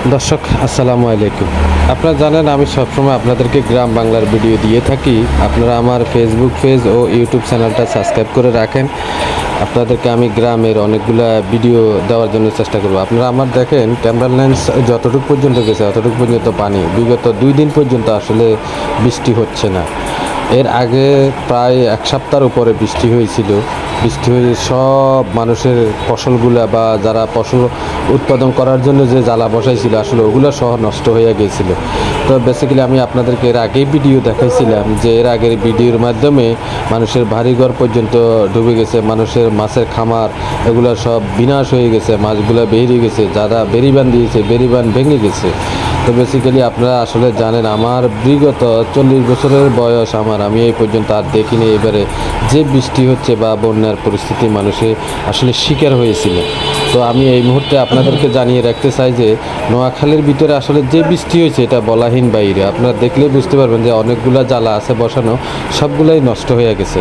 দর্শক আসসালামু আলাইকুম। আপনারা জানেন আমি সবসময় আপনাদেরকে গ্রাম বাংলার ভিডিও দিয়ে থাকি। আপনারা আমার ফেসবুক পেজ ও ইউটিউব চ্যানেলটা সাবস্ক্রাইব করে রাখেন। আপনাদেরকে আমি গ্রামের অনেকগুলা ভিডিও দেওয়ার জন্য চেষ্টা করব। আপনারা আমার দেখেন ক্যামেরা লেন্স যতটুকু পর্যন্ত গেছে ততটুকু পর্যন্ত পানি। বিগত 2 দিন পর্যন্ত আসলে বৃষ্টি হচ্ছে না। এর আগে প্রায় 1 সপ্তাহের উপরে বৃষ্টি হয়েছিল। বৃষ্টি হয়ে সব মানুষের ফসলগুলা বা যারা ফসল উৎপাদন করার জন্য যে জ্বালা বসাইছিল আসলে ওগুলো সহ নষ্ট হয়ে গিয়েছিল। তো বেসিক্যালি আমি আপনাদেরকে এর আগেই ভিডিও দেখাইছিলাম যে এর আগের ভিডিওর মাধ্যমে মানুষের বাড়িঘর পর্যন্ত ডুবে গেছে, মানুষের মাছের খামার এগুলো সব বিনাশ হয়ে গেছে, মাছগুলো বেরিয়ে গেছে, যারা বেরিবান দিয়েছে বেরিবান ভেঙে গেছে। তো বেসিক্যালি আপনারা আসলে জানেন আমার বিগত 40 বছরের বয়স আমি এই পর্যন্ত আর দেখিনি এবারে যে বৃষ্টি হচ্ছে বা বন্যার পরিস্থিতি মানুষে আসলে শিকার হয়েছিল। তো আমি এই মুহূর্তে আপনাদেরকে জানিয়ে রাখতে চাই যে নোয়াখালীর ভিতরে আসলে যে বৃষ্টি হয়েছে এটা বলাহীন বাইরে। আপনারা দেখলেই বুঝতে পারবেন যে অনেকগুলা জ্বালা আছে বসানো, সবগুলাই নষ্ট হয়ে গেছে।